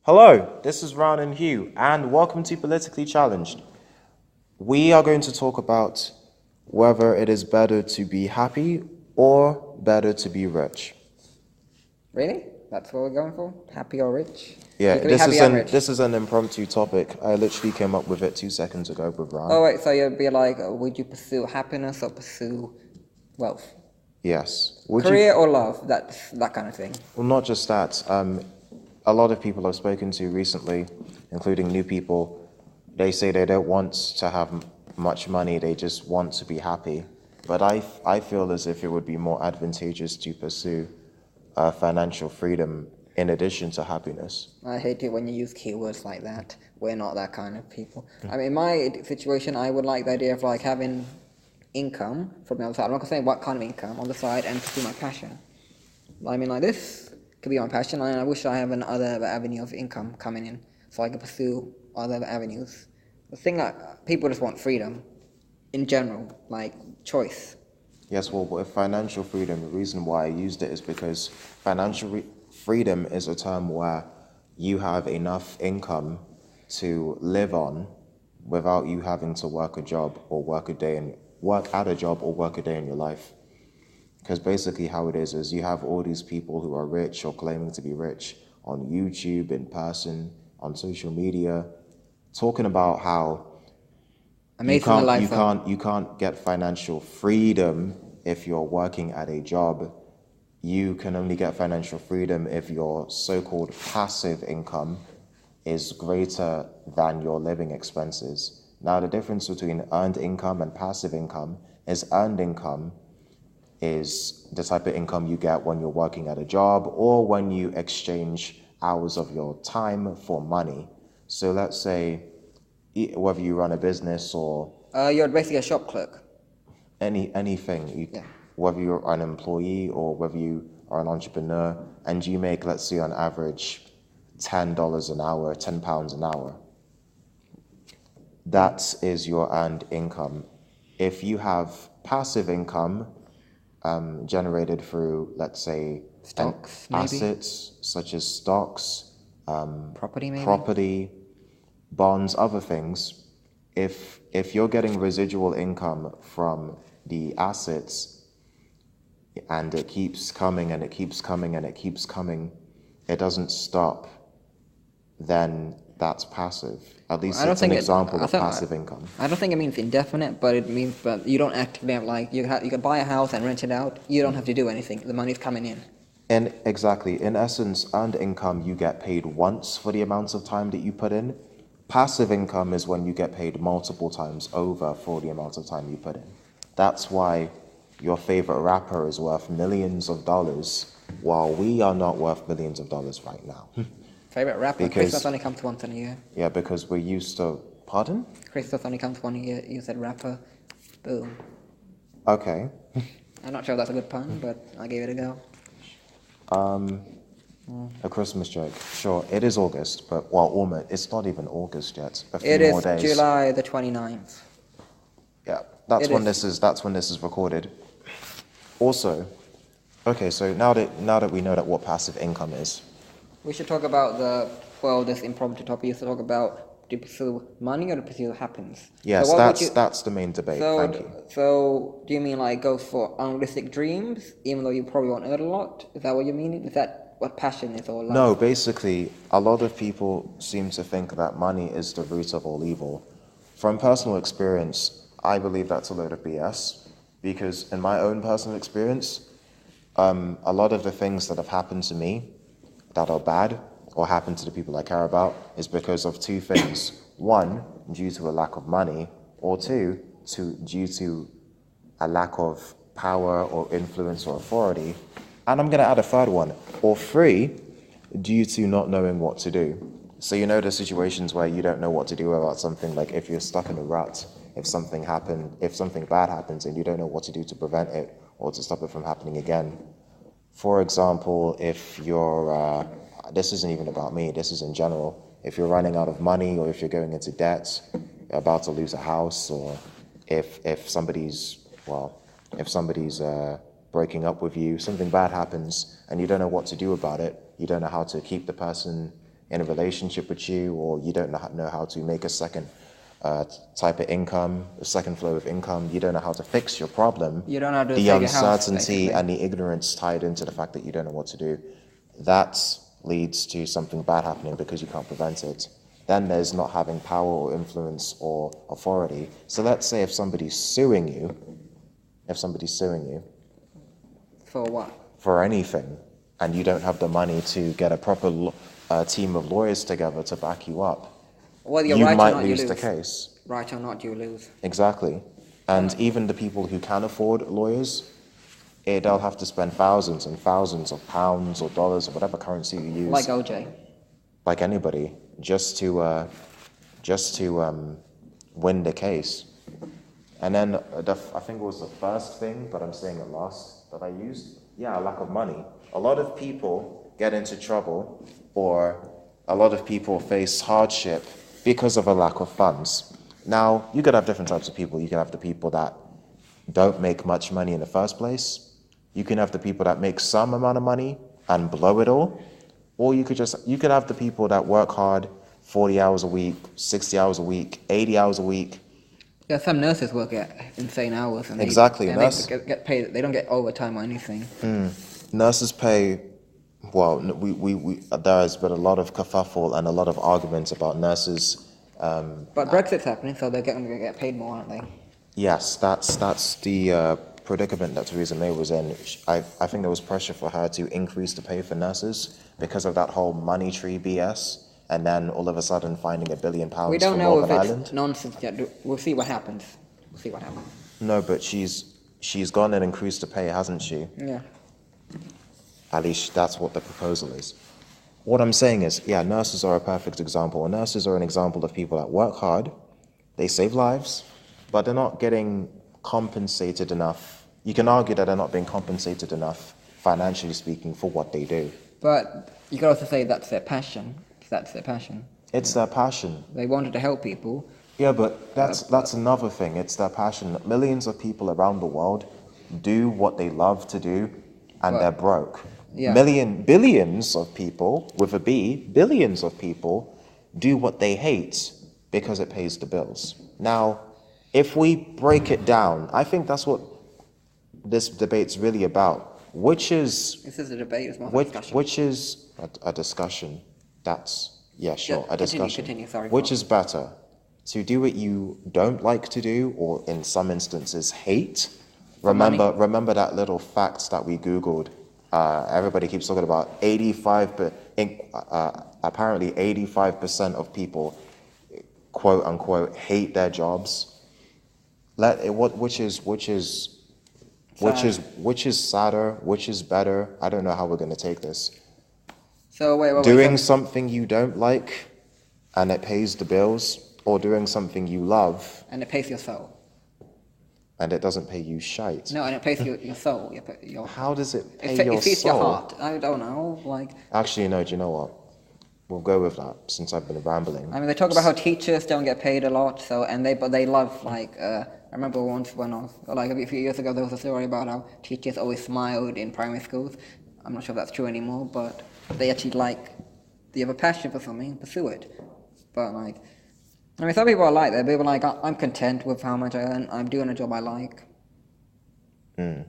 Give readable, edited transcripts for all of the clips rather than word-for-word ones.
Hello, this is Ron and Hugh, and welcome to Politically Challenged. We are going to talk about whether it is better to be happy or better to be rich. Really? That's what we're going for? Happy or rich? Yeah, You can be happy and rich. this is an impromptu topic. I literally came up with it 2 seconds ago with Ron. Oh wait, so you'd be like, would you pursue happiness or pursue wealth? Yes. Career or love? That kind of thing. Well, not just that. A lot of people I've spoken to recently, including new people, they say they don't want to have much money. They just want to be happy. But I feel as if it would be more advantageous to pursue financial freedom in addition to happiness. I hate it when you use keywords like that. We're not that kind of people. I mean, in my situation, I would like the idea of like having income from the other side. I'm not gonna say what kind of income on the side and pursue my passion. I mean, like this could be my passion, and I wish I have another avenue of income coming in, so I can pursue other avenues. The thing that people just want freedom, in general, like choice. Yes, well, with financial freedom, the reason why I used it is because freedom is a term where you have enough income to live on without you having to work a job or work at a job or work a day in your life. Because basically how it is you have all these people who are rich or claiming to be rich on YouTube, in person, on social media, talking about how you can't get financial freedom if you're working at a job. You can only get financial freedom if your so-called passive income is greater than your living expenses. Now, the difference between earned income and passive income is earned income is the type of income you get when you're working at a job or when you exchange hours of your time for money. So let's say whether you run a business or You're basically a shop clerk. anything, whether you're an employee or whether you are an entrepreneur, and you make, let's say, on average, $10 an hour, £10 an hour. That is your earned income. If you have passive income generated through, let's say, Stocks, maybe? assets such as stocks, Property, maybe? property, bonds, other things, if you're getting residual income from the assets and it keeps coming and it keeps coming and it keeps coming, it doesn't stop, then that's passive. At least it's an example of passive income. I don't think it means indefinite, but it means that you don't actively have, like, you can buy a house and rent it out. You don't have to do anything. The money's coming in. And exactly, in essence, earned income, you get paid once for the amount of time that you put in. Passive income is when you get paid multiple times over for the amount of time you put in. That's why your favorite rapper is worth millions of dollars, while we are not worth millions of dollars right now. Favorite rapper? Christmas only comes once in a year. Yeah, because we're used to... Pardon? Christmas only comes one a year. You said rapper. Boom. Okay. I'm not sure if that's a good pun, but I gave it a go. A Christmas joke. Sure, it is August, but, well, almost. It's not even August yet. A few It more is days. July the 29th. Yeah, that's when this is recorded. Also, okay, so now that we know that what passive income is, We should talk about this impromptu topic. You should talk about, do you pursue money or do you pursue happiness? yes, that's the main debate. Thank you. So, do you mean like go for unrealistic dreams, even though you probably won't earn a lot? Is that what you mean? Is that what passion is all like? No, basically, a lot of people seem to think that money is the root of all evil. From personal experience, I believe that's a load of BS, because in my own personal experience, a lot of the things that have happened to me that are bad or happen to the people I care about is because of two things. One, due to a lack of money, or two, due to a lack of power or influence or authority. And I'm going to add a third one. Or three, due to not knowing what to do. So you know the situations where you don't know what to do about something, like if you're stuck in a rut, if something bad happens and you don't know what to do to prevent it or to stop it from happening again. For example, if you're, this isn't even about me, this is in general, if you're running out of money or if you're going into debt, you're about to lose a house, or if somebody's breaking up with you, something bad happens and you don't know what to do about it, you don't know how to keep the person in a relationship with you, or you don't know how to make a second type of income, a second flow of income, you don't know how to fix your problem, You don't know how to the save your house, uncertainty basically. and the ignorance tied into the fact that you don't know what to do, that leads to something bad happening because you can't prevent it. Then there's not having power or influence or authority. So let's say if somebody's suing you For what? for anything, and you don't have the money to get a proper team of lawyers together to back you up, Well, you're you right or might not, you lose the lose. case. Right or not, you lose. Exactly. And even the people who can afford lawyers, they'll have to spend thousands and thousands of pounds or dollars or whatever currency you use, Like OJ. like anybody, just to win the case. And then I think it was the first thing, but I'm saying it last, that I used. Yeah, lack of money. A lot of people get into trouble, or a lot of people face hardship because of a lack of funds. Now, you could have different types of people. You can have the people that don't make much money in the first place. You can have the people that make some amount of money and blow it all. Or you could have the people that work hard 40 hours a week, 60 hours a week, 80 hours a week. Yeah, some nurses work at insane hours, and Exactly, they get paid. They don't get overtime or anything. Nurses pay, well, there has been a lot of kerfuffle and a lot of arguments about nurses. But Brexit's happening, so they're going to get paid more, aren't they? Yes, that's the predicament that Theresa May was in. I think there was pressure for her to increase the pay for nurses because of that whole money tree BS, and then all of a sudden finding £1 billion We don't for know Northern if it's Ireland. nonsense yet. We'll see what happens. No, but she's gone and increased the pay, hasn't she? Yeah. At least that's what the proposal is. What I'm saying is, yeah, nurses are a perfect example. Nurses are an example of people that work hard, they save lives, but they're not getting compensated enough. You can argue that they're not being compensated enough, financially speaking, for what they do. But you could also say that's their passion. That's their passion. It's their passion. They wanted to help people. Yeah, but that's another thing. It's their passion. Millions of people around the world do what they love to do, and they're broke. Yeah. Billions of people, with a B, billions of people do what they hate because it pays the bills. Now, if we break it down, I think that's what this debate's really about. Which is... This is a debate, it's not a discussion. Which is a discussion. That's, yeah, sure, a discussion. Continue, sorry. Which is better? To do what you don't like to do, or in some instances hate? Remember that little fact that we Googled. Everybody keeps talking about apparently 85% of people, quote unquote, hate their jobs. Which is sadder? Which is better? I don't know how we're going to take this. So wait. Doing something you don't like, and it pays the bills, or doing something you love, and it pays your soul. And it doesn't pay you shite. No, and it pays your soul. How does it pay your soul? It feeds your heart. I don't know. Actually, no, do you know what? We'll go with that, since I've been rambling. I mean, they talk about how teachers don't get paid a lot, but they love, I remember once when I was, a few years ago, there was a story about how teachers always smiled in primary schools. I'm not sure if that's true anymore, but they actually they have a passion for something, pursue it. But some people are like that. People are like, I'm content with how much I earn. I'm doing a job I like. Being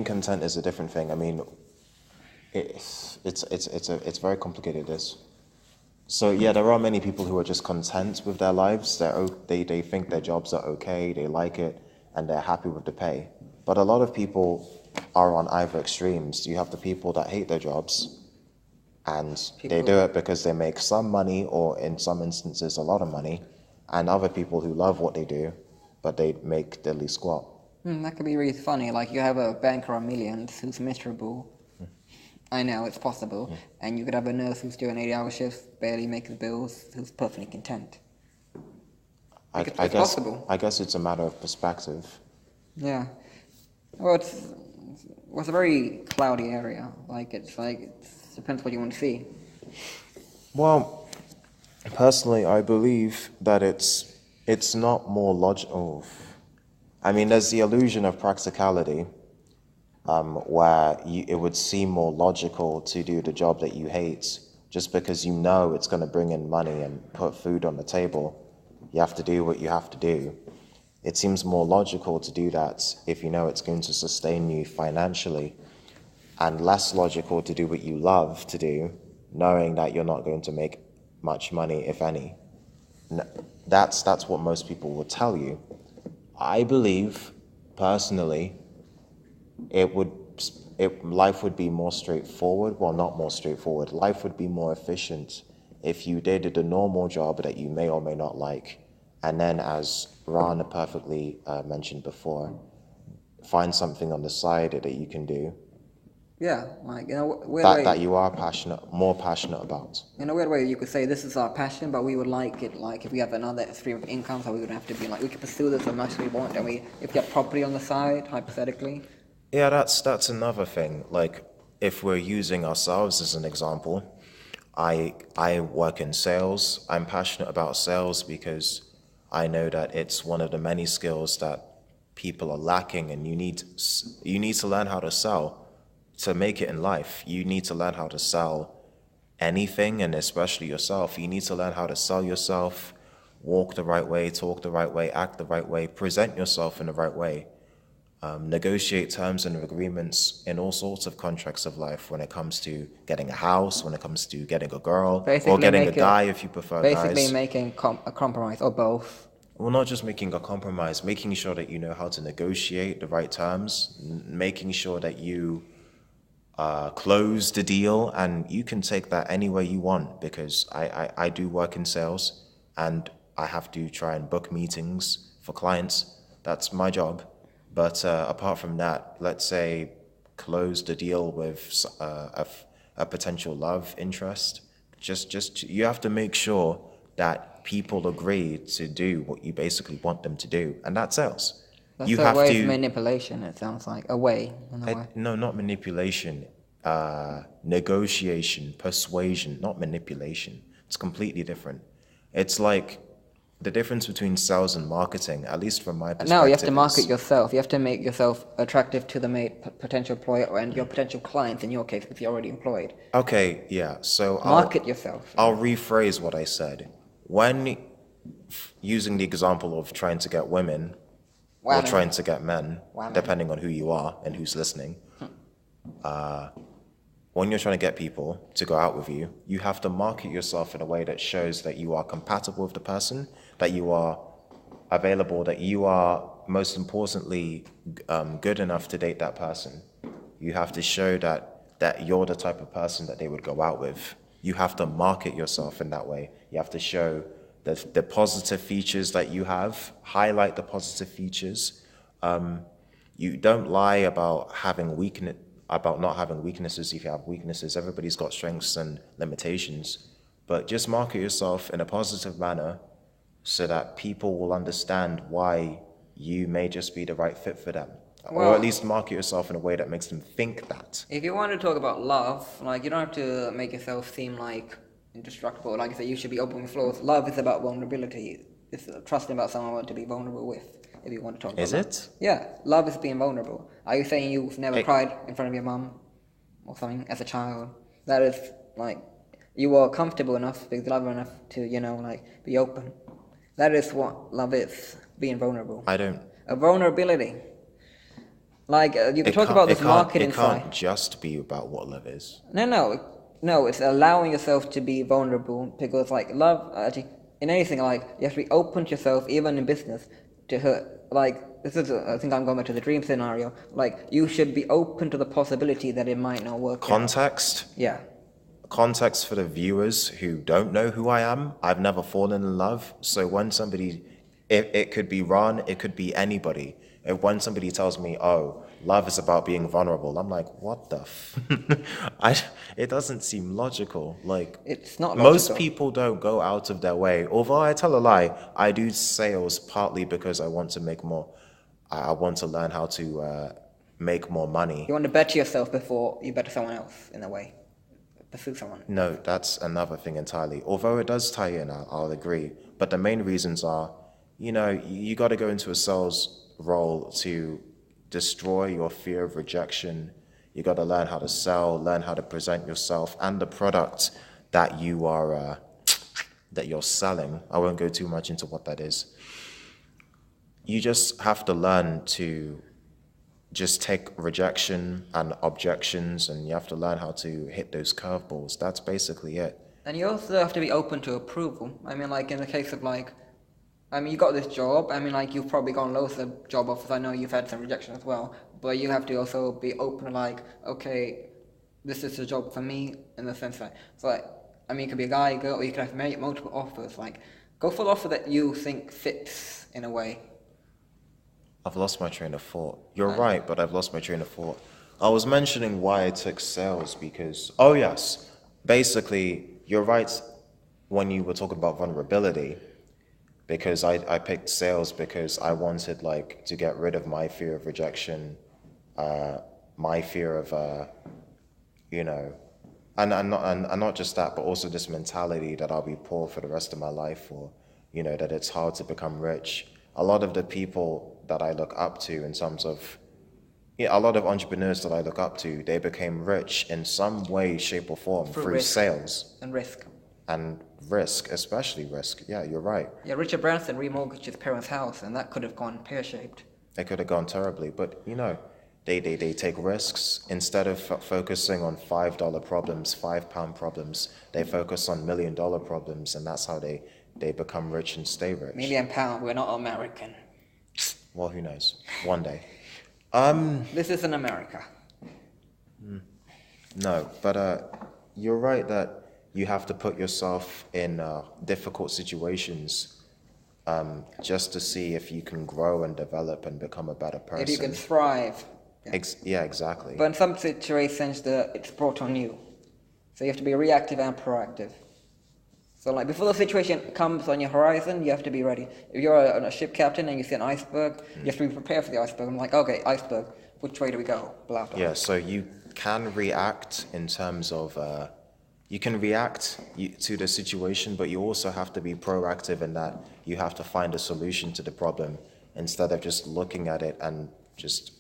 content is a different thing. It's very complicated, this. So yeah, there are many people who are just content with their lives. They think their jobs are okay, they like it, and they're happy with the pay. But a lot of people are on either extremes. You have the people that hate their jobs, and they do it because they make some money, or in some instances a lot of money, and other people who love what they do, but they make diddly squat. That could be really funny. You have a banker on millions who's miserable. I know, it's possible. And you could have a nurse who's doing 80-hour shifts, barely makes bills, who's perfectly content. It's possible. I guess it's a matter of perspective. Yeah. Well, it's a very cloudy area. It depends what you want to see. Well, personally, I believe that it's not more logical. There's the illusion of practicality, it would seem more logical to do the job that you hate just because you know it's going to bring in money and put food on the table. You have to do what you have to do. It seems more logical to do that if you know it's going to sustain you financially, and less logical to do what you love to do, knowing that you're not going to make much money, if any. That's what most people will tell you. I believe, personally, life would be more straightforward. Well, not more straightforward. Life would be more efficient if you did the normal job that you may or may not like, and then, as Rana perfectly mentioned before, find something on the side that you can do. Yeah, like, That you are more passionate about. In a weird way, you could say this is our passion, but we would like it, like, if we have another stream of income, so we would have to be like, we could pursue this as much as we want, and if we have property on the side, hypothetically. Yeah, that's another thing. Like, if we're using ourselves as an example, I work in sales. I'm passionate about sales because I know that it's one of the many skills that people are lacking, and you need to learn how to sell to make it in life. You need to learn how to sell anything, and especially yourself. You need to learn how to sell yourself, walk the right way, talk the right way, act the right way, present yourself in the right way. Negotiate terms and agreements in all sorts of contracts of life, when it comes to getting a house, when it comes to getting a girl, or getting a guy if you prefer guys. Basically making a compromise, or both. Well, not just making a compromise, making sure that you know how to negotiate the right terms, making sure that you close the deal, and you can take that any way you want, because I do work in sales, and I have to try and book meetings for clients. That's my job. But apart from that, let's say close the deal with a potential love interest. Just you have to make sure that people agree to do what you basically want them to do, and that's sales. That's a way of manipulation. It sounds like a way. No, not manipulation. Negotiation, persuasion, not manipulation. It's completely different. It's like the difference between sales and marketing, at least from my perspective. No, you have to market yourself. You have to make yourself attractive to the potential employer and your potential clients, in your case, if you're already employed. Okay, yeah. So market yourself. I'll rephrase what I said. When using the example of trying to get women or trying to get men, depending on who you are and who's listening, when you're trying to get people to go out with you, you have to market yourself in a way that shows that you are compatible with the person, that you are available, that you are, most importantly, good enough to date that person. You have to show that you're the type of person that they would go out with. You have to market yourself in that way. You have to show the positive features that you have, highlight the positive features. You don't lie about not having weaknesses if you have weaknesses. Everybody's got strengths and limitations. But just market yourself in a positive manner so that people will understand why you may just be the right fit for them. Or at least market yourself in a way that makes them think that. If you want to talk about love, like, you don't have to make yourself seem like indestructible. Like I said, you should be open with flaws. Love is about vulnerability. It's trusting about someone to be vulnerable with. If you want to talk about Is it? Yeah, love is being vulnerable. Are you saying you've never cried in front of your mum or something as a child? That is, like, you were comfortable enough, because love enough to, like, be open. That is what love is, being vulnerable. I don't. A vulnerability. Like, you can talk about this marketing side. It can't just be about what love is. No, it's allowing yourself to be vulnerable, because, like, love, actually, in anything, like, you have to be open to yourself, even in business, to hurt. Like, this is, I think I'm going back to the dream scenario. Like, you should be open to the possibility that it might not work. Context? Yeah. Context for the viewers who don't know who I am. I've never fallen in love. So when somebody, it could be Ron, it could be anybody. When somebody tells me, oh, love is about being vulnerable, I'm like, what the it doesn't seem logical. Like, it's not logical. Most people don't go out of their way. Although I tell a lie, I do sales partly because I want to make more. I want to learn how to make more money. You want to better yourself before you better someone else, in a way. Pursue someone. No, that's another thing entirely. Although it does tie in, I'll agree. But the main reasons are, you got to go into a sales role to destroy your fear of rejection. You got to learn how to sell, learn how to present yourself and the product that you are that you're selling. I won't go too much into what that is. You just have to learn to just take rejection and objections, and you have to learn how to hit those curveballs. That's basically it. And you also have to be open to approval. I mean, like, in the case of, like, you got this job. I mean, like, you've probably gotten loads of job offers. I know you've had some rejection as well. But you have to also be open to, like, okay, this is a job for me, in the sense that, it's like, I mean, you could be a guy, girl, or you could have multiple offers. Like, go for the offer that you think fits, in a way. I've lost my train of thought. You're right, but I've lost my train of thought. I was mentioning why I took sales because, oh yes, basically, you're right when you were talking about vulnerability, because I picked sales because I wanted, like, to get rid of my fear of rejection, my fear of, you know, and not just that, but also this mentality that I'll be poor for the rest of my life, or, you know, that it's hard to become rich. A lot of the people that I look up to in terms of, a lot of entrepreneurs that I look up to, they became rich in some way, shape, or form through sales. And risk. And risk, especially risk. Yeah, you're right. Yeah, Richard Branson remortgaged his parents' house, and that could have gone pear-shaped. It could have gone terribly, but, you know, they take risks. Instead of focusing on $5 problems, £5 problems, they focus on $1 million problems, and that's how they become rich and stay rich. £1 million, we're not American. Well, who knows? One day. This isn't America. No, but you're right that you have to put yourself in difficult situations just to see if you can grow and develop and become a better person. If you can thrive. Yeah, exactly. But in some situations, it's brought on you. So you have to be reactive and proactive. So, like, before the situation comes on your horizon, you have to be ready. If you're a ship captain and you see an iceberg, you have to be prepared for the iceberg. I'm like, okay, iceberg, which way do we go? Blah, blah. Yeah, so you can react in terms of, you can react to the situation, but you also have to be proactive in that you have to find a solution to the problem instead of just looking at it and just,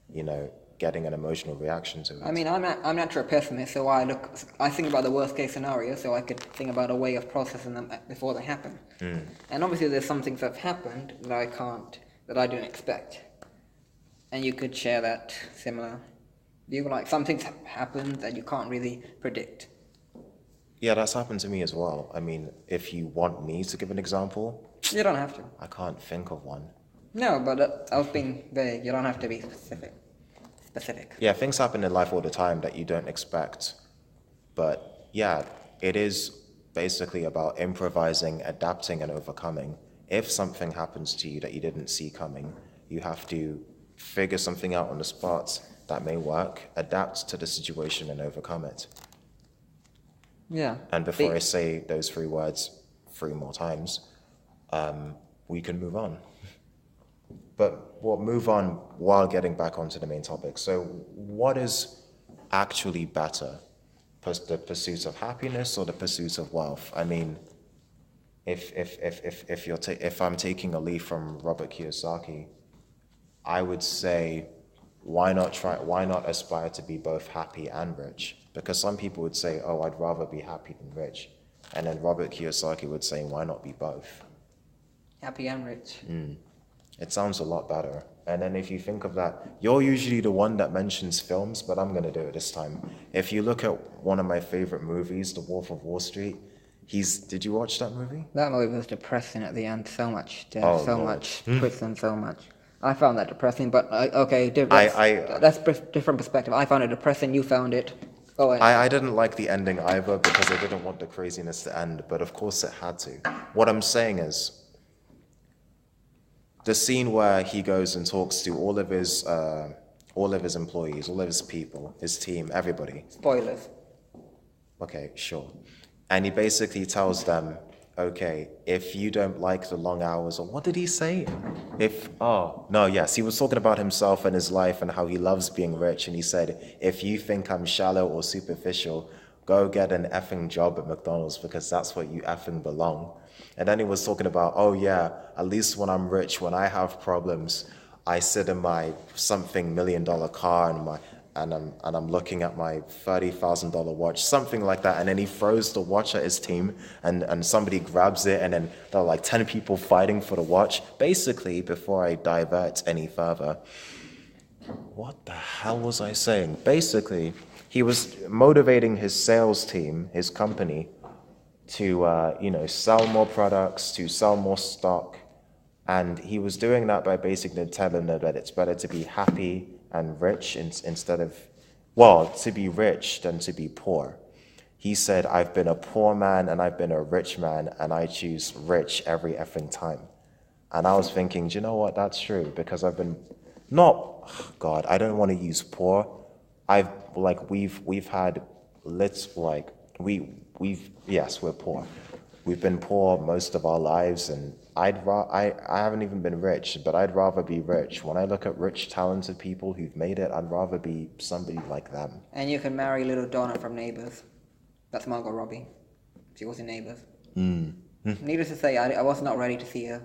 you know, getting an emotional reaction to it. I mean, I'm naturally a pessimist, so I think about the worst case scenario, so I could think about a way of processing them before they happen. And obviously, there's some things that have happened that I didn't expect, and you could share that similar. Like, some things have happened that you can't really predict. Yeah, that's happened to me as well. I mean, if you want me to give an example, you don't have to. I can't think of one. No, but I was being vague. You don't have to be specific. Yeah, things happen in life all the time that you don't expect. But yeah, it is basically about improvising, adapting, and overcoming. If something happens to you that you didn't see coming, you have to figure something out on the spot that may work, adapt to the situation, and overcome it. Yeah. And before I say those 3 words 3 more times, we can move on. But we'll move on while getting back onto the main topic. So what is actually better? The pursuit of happiness or the pursuit of wealth? I mean, if I'm taking a leaf from Robert Kiyosaki, I would say, why not aspire to be both happy and rich? Because some people would say, oh, I'd rather be happy than rich. And then Robert Kiyosaki would say, why not be both? Happy and rich. It sounds a lot better. And then if you think of that, you're usually the one that mentions films, but I'm going to do it this time. If you look at one of my favorite movies, The Wolf of Wall Street, did you watch that movie? That movie was depressing at the end. So much death, much twist, and so much. I found that depressing, but that's different perspective. I found it depressing, you found it. I didn't like the ending either because I didn't want the craziness to end, but of course it had to. What I'm saying is, the scene where he goes and talks to all of his employees, all of his people, his team, everybody. Spoilers. Okay, sure. And he basically tells them, okay, if you don't like the long hours, or what did he say? He was talking about himself and his life and how he loves being rich. And he said, if you think I'm shallow or superficial, go get an effing job at McDonald's because that's where you effing belong. And then he was talking about, at least when I'm rich, when I have problems, I sit in my something $1 million car and I'm looking at my $30,000 watch, something like that, and then he throws the watch at his team, and somebody grabs it, and then there are like 10 people fighting for the watch. Basically, before I divert any further, what the hell was I saying? Basically, he was motivating his sales team, his company, to sell more products, to sell more stock. And he was doing that by basically telling them that it's better to be happy and rich instead of, to be rich than to be poor. He said, I've been a poor man and I've been a rich man, and I choose rich every effing time. And I was thinking, do you know what? That's true, because I've been I don't want to use poor. We've had yes, we're poor. We've been poor most of our lives, and I haven't even been rich, but I'd rather be rich. When I look at rich, talented people who've made it, I'd rather be somebody like them. And you can marry little Donna from Neighbours. That's Margot Robbie. She was in Neighbours. Needless to say, I was not ready to see her.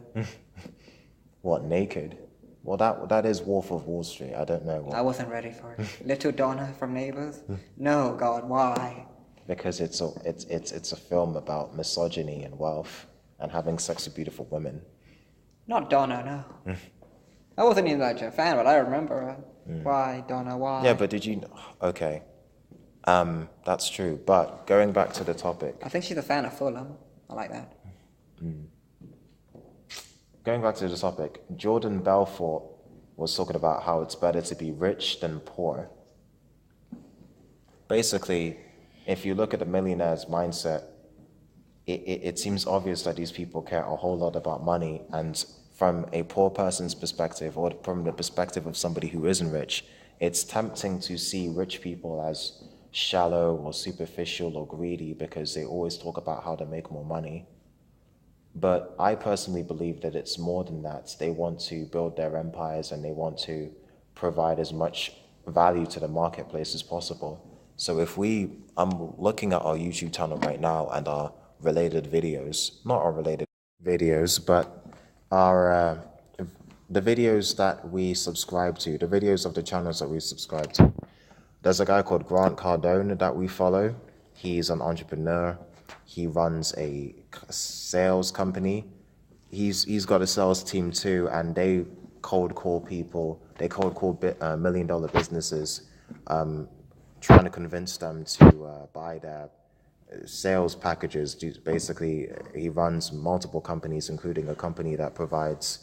What, naked? Well, that is Wolf of Wall Street. I don't know. I wasn't ready for it. Little Donna from Neighbours? No, God, why? Because it's a film about misogyny and wealth and having sex with beautiful women. Not Donna, no. I wasn't even that a fan, but I remember her. Why, Donna, why? Yeah, but did you... Okay. That's true. But going back to the topic... I think she's a fan of Fulham. I like that. Going back to the topic, Jordan Belfort was talking about how it's better to be rich than poor. Basically, if you look at the millionaire's mindset, it seems obvious that these people care a whole lot about money, and from a poor person's perspective, or from the perspective of somebody who isn't rich, it's tempting to see rich people as shallow or superficial or greedy because they always talk about how to make more money. But I personally believe that it's more than that. They want to build their empires and they want to provide as much value to the marketplace as possible. So I'm looking at our YouTube channel right now and our related videos, not our related videos, but our the videos that we subscribe to, the videos of the channels that we subscribe to. There's a guy called Grant Cardone that we follow. He's an entrepreneur. He runs a sales company. He's got a sales team too, and they cold call people. They cold call $1 million businesses, trying to convince them to buy their sales packages. Basically, he runs multiple companies, including a company that provides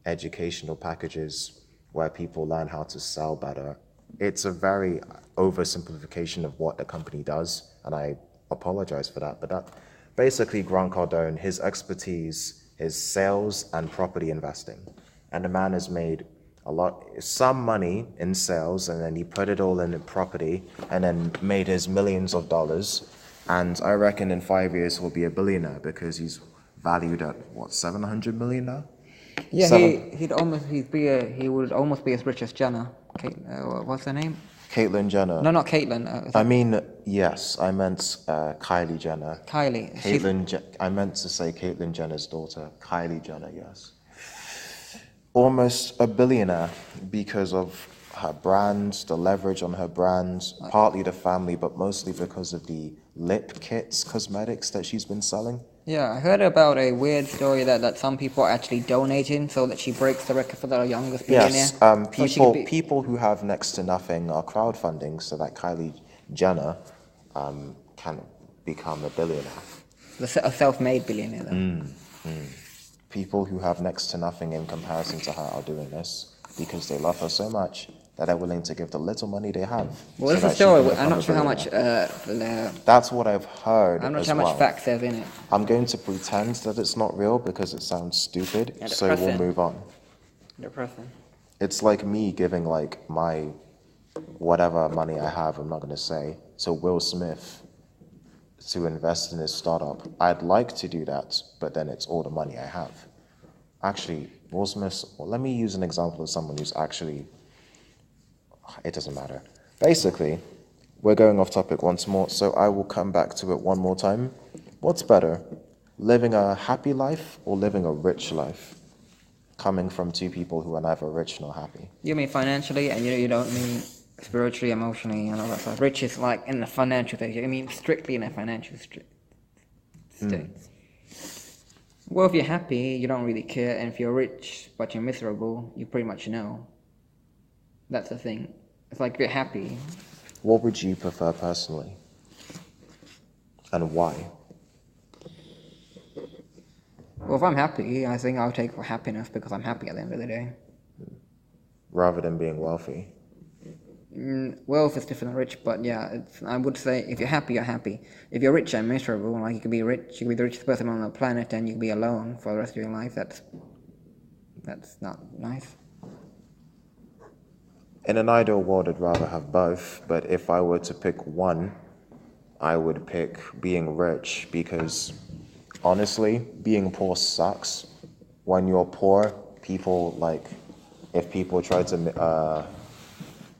educational packages where people learn how to sell better. It's a very oversimplification of what the company does, and I apologize for that. But that basically, Grant Cardone, his expertise is sales and property investing, and the man has made some money in sales, and then he put it all in property, and then made his millions of dollars. And I reckon in 5 years he'll be a billionaire because he's valued at $700 million now. Yeah, he would almost be as rich as Jenner. What's her name? Caitlyn Jenner. No, not Caitlyn. I mean, yes, I meant Kylie Jenner. Kylie. I meant to say Caitlyn Jenner's daughter, Kylie Jenner. Yes. Almost a billionaire because of her brand, the leverage on her brand, partly the family, but mostly because of the lip kits, cosmetics that she's been selling. Yeah, I heard about a weird story that some people are actually donating so that she breaks the record for the youngest billionaire. Yes, people who have next to nothing are crowdfunding so that Kylie Jenner can become a billionaire. A self-made billionaire, though. People who have next to nothing in comparison to her are doing this because they love her so much that they're willing to give the little money they have. Well, that's the story. I'm not sure how much... That's what I've heard. I'm not sure how much facts there's in it. I'm going to pretend that it's not real because it sounds stupid, so we'll move on. Depressing. It's like me giving my whatever money I have, I'm not going to say, to Will Smith to invest in his startup. I'd like to do that, but then it's all the money I have. Actually, Will Smith... Well, let me use an example of someone who's actually... It doesn't matter. Basically, we're going off topic once more, so I will come back to it one more time. What's better, living a happy life or living a rich life? coming from two people who are neither rich nor happy. You mean financially, and you don't mean spiritually, emotionally, and all that stuff. Rich is like in the financial thing. You mean strictly in a financial state. Well, if you're happy, you don't really care, and if you're rich but you're miserable, you pretty much know. That's the thing. It's like if you're happy. What would you prefer personally? And why? Well, if I'm happy, I think I'll take for happiness because I'm happy at the end of the day. Rather than being wealthy? Wealth is different than rich, but yeah, I would say if you're happy, you're happy. If you're rich and miserable, like you could be rich, you could be the richest person on the planet, and you could be alone for the rest of your life. That's not nice. In an ideal world, I'd rather have both, but if I were to pick one, I would pick being rich because, honestly, being poor sucks. When you're poor, people, if people try to,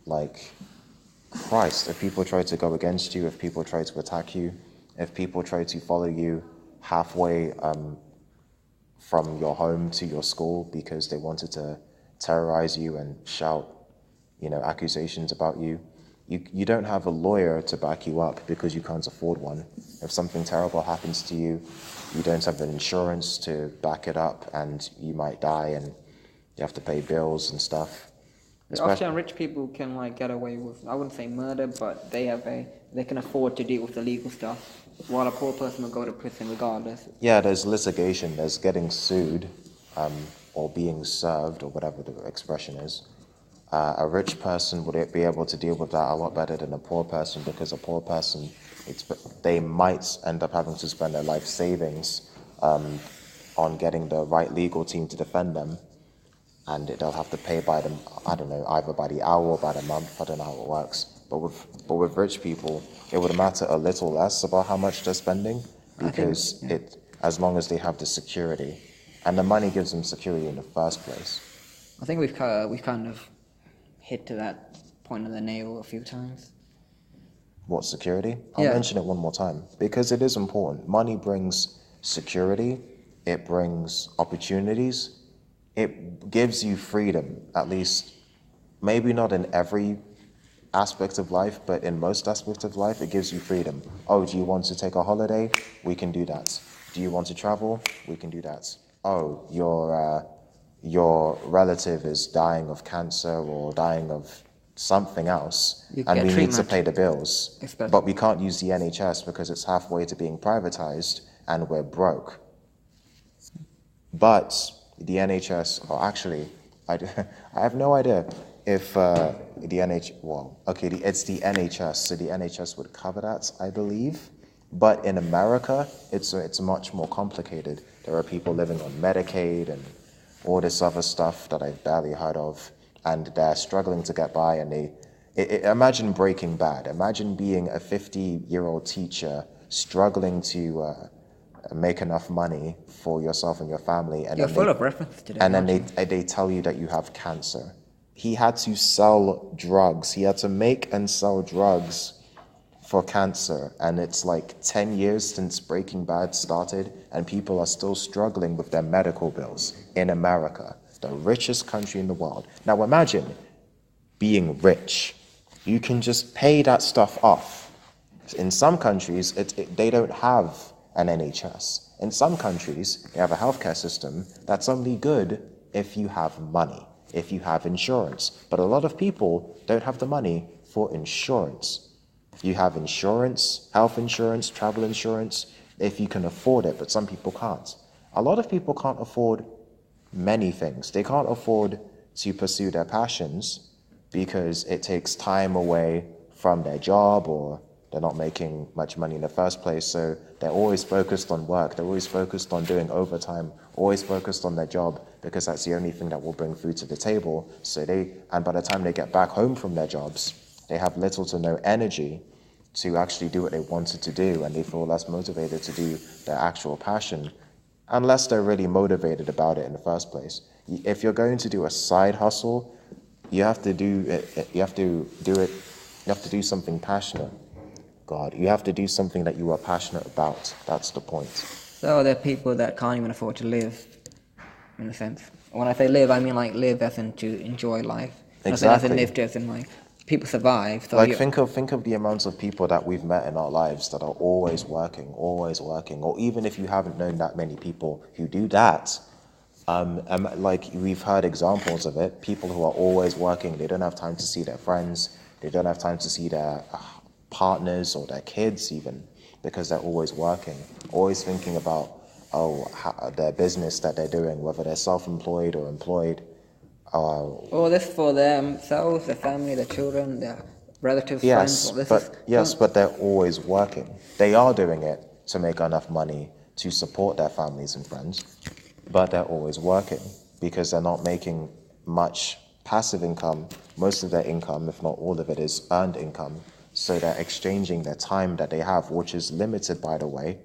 if people try to go against you, if people try to attack you, if people try to follow you halfway from your home to your school because they wanted to terrorize you and shout, accusations about you, you don't have a lawyer to back you up because you can't afford one. If something terrible happens to you, you don't have an insurance to back it up, and you might die, and you have to pay bills and stuff. Often rich people can get away with, I wouldn't say murder, but they can afford to deal with the legal stuff, while a poor person will go to prison regardless. Yeah, there's litigation, there's getting sued, or being served, or whatever the expression is. A rich person would be able to deal with that a lot better than a poor person, because a poor person, they might end up having to spend their life savings on getting the right legal team to defend them, and they'll have to pay by them, I don't know, either by the hour or by the month. I don't know how it works. But with rich people, it would matter a little less about how much they're spending, because as long as they have the security, and the money gives them security in the first place. I think we've kind of hit to that point of the nail a few times. What, security? I'll mention it one more time, because it is important. Money brings security, it brings opportunities, it gives you freedom, at least, maybe not in every aspect of life, but in most aspects of life, it gives you freedom. Oh, do you want to take a holiday? We can do that. Do you want to travel? We can do that. Oh, your relative is dying of cancer or dying of something else, and we need to pay the bills. But we can't use the NHS because it's halfway to being privatized and we're broke. But the NHS, or actually, I have no idea if it's the NHS, so the NHS would cover that, I believe. But in America, it's much more complicated. There are people living on Medicaid and all this other stuff that I've barely heard of, and they're struggling to get by, and imagine Breaking Bad. Imagine being a 50-year-old teacher struggling to make enough money for yourself and your family, and you're full of reference today. And then they tell you that you have cancer. He had to sell drugs. He had to make and sell drugs for cancer, and it's 10 years since Breaking Bad started, and people are still struggling with their medical bills in America, the richest country in the world. Now imagine being rich. You can just pay that stuff off. In some countries, they don't have an NHS. In some countries, they have a healthcare system that's only good if you have money, if you have insurance. But a lot of people don't have the money for insurance. You have insurance, health insurance, travel insurance, if you can afford it, but some people can't. A lot of people can't afford many things. They can't afford to pursue their passions because it takes time away from their job, or they're not making much money in the first place, so they're always focused on work, they're always focused on doing overtime, always focused on their job, because that's the only thing that will bring food to the table. And by the time they get back home from their jobs, they have little to no energy to actually do what they wanted to do, and they feel less motivated to do their actual passion, unless they're really motivated about it in the first place. If you're going to do a side hustle, you have to do something passionate. You have to do something that you are passionate about. That's the point. So there are people that can't even afford to live, in a sense, When I say live, I mean like live as in to enjoy life. Exactly. As in live as in like people survive. So Like think of the amounts of people that we've met in our lives that are always working, or even if you haven't known that many people who do that, like we've heard examples of it. People who are always working, they don't have time to see their friends, they don't have time to see their partners or their kids even, because they're always working, always thinking about their business that they're doing, whether they're self-employed or employed. All this for themselves, their family, their children, their relatives, friends. But they're always working. They are doing it to make enough money to support their families and friends, but they're always working because they're not making much passive income. Most of their income, if not all of it, is earned income. So they're exchanging their time that they have, which is limited, by the way,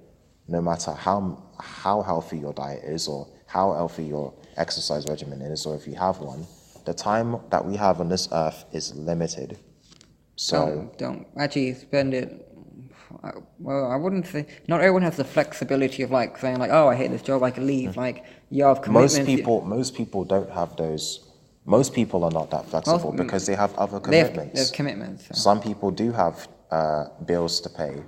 no matter how healthy your diet is or how healthy your exercise regimen is, or if you have one. The time that we have on this earth is limited. So don't actually spend it. Well, I wouldn't say not everyone has the flexibility of like saying like, oh, I hate this job, I can leave. Like you have commitments. Most people don't have those. Most people are not that flexible because they have other commitments. They have commitments. So. Some people do have bills to pay,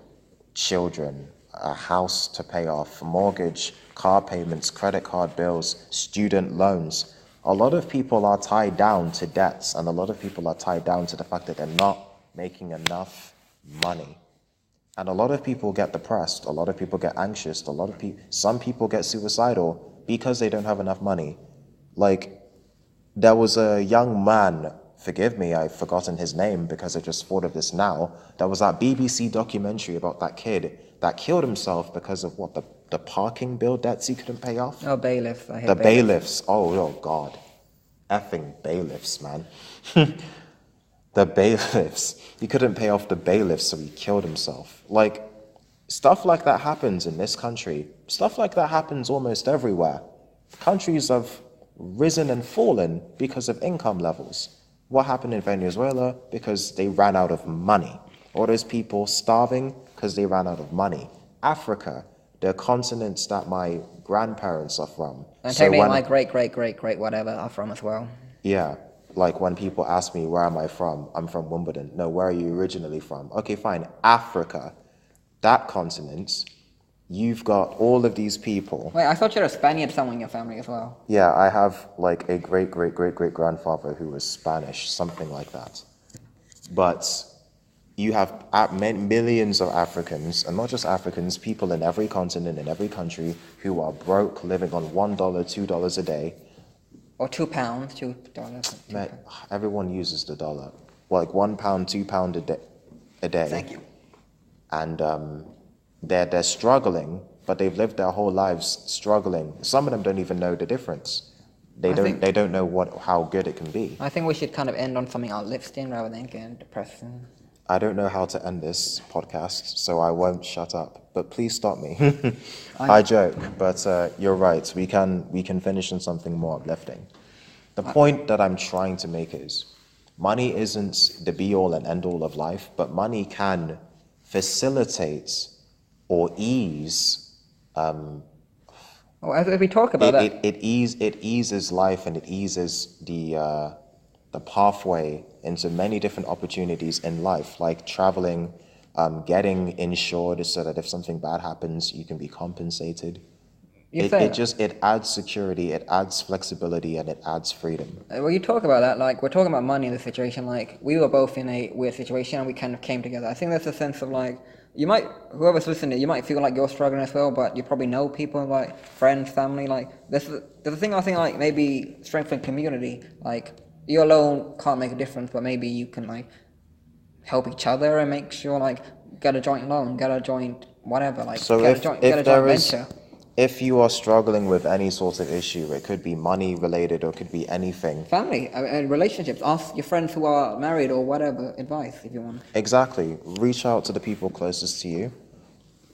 children, a house to pay off, mortgage, car payments, credit card bills, student loans. A lot of people are tied down to debts, and a lot of people are tied down to the fact that they're not making enough money. And a lot of people get depressed, a lot of people get anxious, some people get suicidal because they don't have enough money. Like, there was a young man, forgive me, I've forgotten his name because I just thought of this now. There was that BBC documentary about that kid that killed himself because of what, the parking bill debts he couldn't pay off? Oh, bailiffs. I hate the bailiffs. Oh God. Effing bailiffs, man. The bailiffs. He couldn't pay off the bailiffs, so he killed himself. Like, stuff like that happens in this country. Stuff like that happens almost everywhere. Countries have risen and fallen because of income levels. What happened in Venezuela? Because they ran out of money. All those people starving because they ran out of money. Africa, the continents that my grandparents are from. And technically my great whatever are from as well. Yeah, like when people ask me, where am I from? I'm from Wimbledon. No, where are you originally from? Okay, fine, Africa. That continent, you've got all of these people. Wait, I thought you were a Spaniard somewhere in your family as well. Yeah, I have like a great-great-great-great-grandfather who was Spanish, something like that. But you have millions of Africans, and not just Africans, people in every continent, in every country, who are broke, living on $1, $2 a day. Or £2, $2. Man, everyone uses the dollar. Like £1, £2 a day. Thank you. And they're struggling, but they've lived their whole lives struggling. Some of them don't even know the difference. They don't know how good it can be. I think we should kind of end on something uplifting rather than getting depressing. I don't know how to end this podcast, so I won't shut up. But please stop me. I joke, but you're right. We can finish on something more uplifting. The point that I'm trying to make is, money isn't the be-all and end-all of life, but money can facilitate or ease. As we talk about it eases life, and it eases the pathway into many different opportunities in life, like traveling, getting insured so that if something bad happens, you can be compensated. It adds security, it adds flexibility, and it adds freedom. When you talk about that, like, we're talking about money in this situation, like, we were both in a weird situation and we kind of came together. I think there's a sense of, like, whoever's listening, you might feel like you're struggling as well, but you probably know people, like, friends, family, like, there's a thing I think, like, maybe strengthen community, like, you alone can't make a difference, but maybe you can, like, help each other and make sure, like, get a joint loan, get a joint whatever, like, so get a joint venture. If you are struggling with any sort of issue, it could be money related or it could be anything. Family, relationships, ask your friends who are married or whatever advice if you want. Exactly. Reach out to the people closest to you.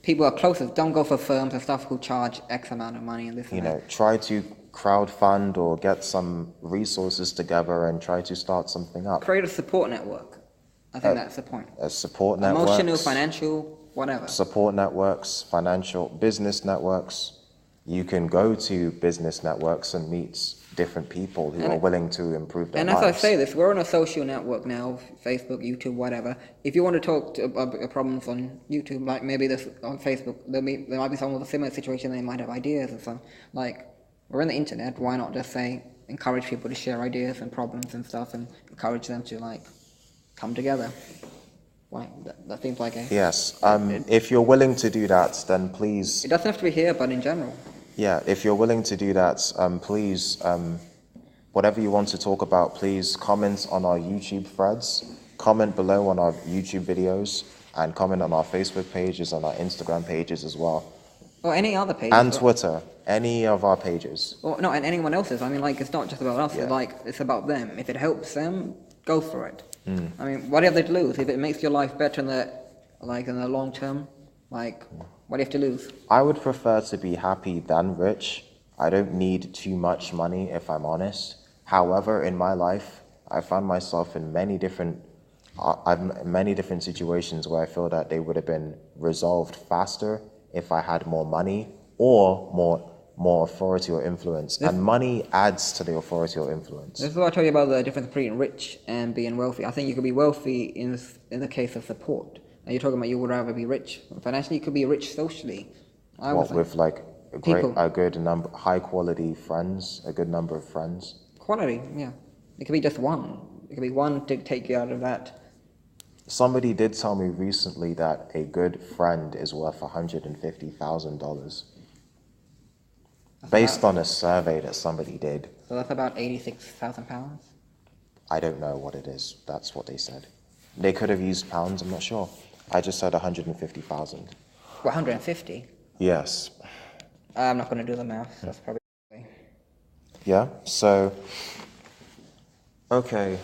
People are closest. Don't go for firms and stuff who charge X amount of money and this and that. Try to crowdfund or get some resources together and try to start something up. Create a support network. I think that's the point. A support network. Emotional, financial, whatever. Support networks, financial, business networks. You can go to business networks and meet different people who are willing to improve their And lives. as I say this, we're on a social network now, Facebook, YouTube, whatever. If you want to talk to problems on YouTube, like maybe this on Facebook, there might be someone with a similar situation. They might have ideas and so. Like, we're on the internet. Why not just say encourage people to share ideas and problems and stuff, and encourage them to like come together. Why that seems like a Yes. If you're willing to do that, then please. It doesn't have to be here, but in general. Yeah. If you're willing to do that, please. Whatever you want to talk about, please comment on our YouTube threads, comment below on our YouTube videos, and comment on our Facebook pages and our Instagram pages as well. Or any other page. And Twitter, any of our pages. Or no, and anyone else's. I mean, like, it's not just about us. Yeah. It's about them. If it helps them, go for it. I mean, what do you have to lose? If it makes your life better in the long term, like, what do you have to lose? I would prefer to be happy than rich. I don't need too much money, if I'm honest. However, in my life, I found myself in many different situations where I feel that they would have been resolved faster if I had more money or more authority or influence. And money adds to the authority or influence. This is what I told you about the difference between rich and being wealthy. I think you could be wealthy in the case of support. And you're talking about you would rather be rich financially. You could be rich socially. With like a good number, high quality friends, a good number of friends. Quality, yeah. It could be just one. It could be one to take you out of that. Somebody did tell me recently that a good friend is worth $150,000. Based on a survey that somebody did. So that's about £86,000. I don't know what it is. That's what they said. They could have used pounds, I'm not sure. I just said 150,000. 150? Yes. I'm not going to do the math. That's probably... Yeah, so... Okay.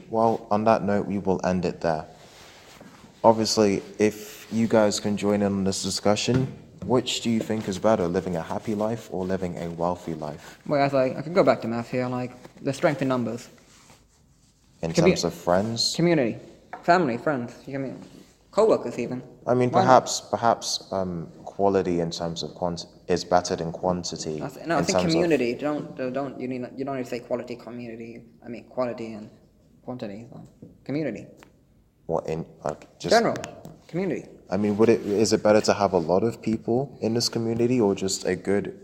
Well, on that note, we will end it there. Obviously, if you guys can join in on this discussion, which do you think is better, living a happy life or living a wealthy life? Well, I can go back to math here, like the strength in numbers. In terms of friends? Community, family, friends, co-workers even. I mean, perhaps quality in terms of is better than quantity. I think community. You don't need to say quality community. I mean quality and quantity. Community. What in just general community? I mean, is it better to have a lot of people in this community or just a good,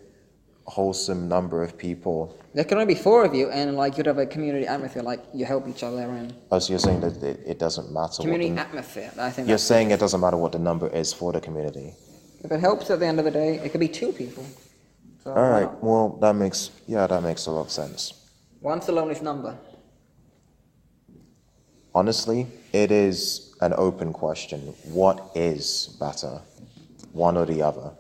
wholesome number of people? There can only be 4 of you, and like you'd have a community atmosphere, like you help each other and. Oh, so you're saying that it doesn't matter. Community atmosphere. I think. You're saying it doesn't matter what the number is for the community. If it helps at the end of the day, it could be 2 people. So, all right. Well, that makes a lot of sense. One's the loneliest number. Honestly, it is an open question. What is better, one or the other?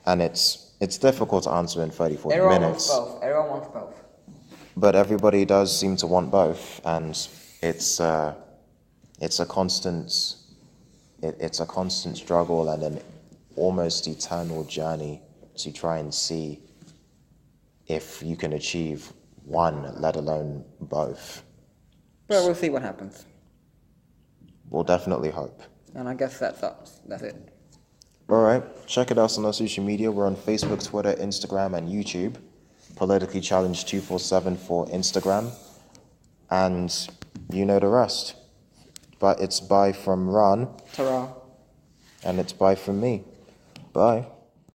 And it's difficult to answer in 30, 40 minutes. Everyone wants both. But everybody does seem to want both, and it's a constant struggle and an almost eternal journey to try and see if you can achieve one, let alone both. Well, we'll see what happens. We'll definitely hope. And I guess that's it. All right. Check it out on our social media. We're on Facebook, Twitter, Instagram, and YouTube. Politically Challenged 247 for Instagram. And you know the rest. But it's bye from Ron. Ta-ra. And it's bye from me. Bye.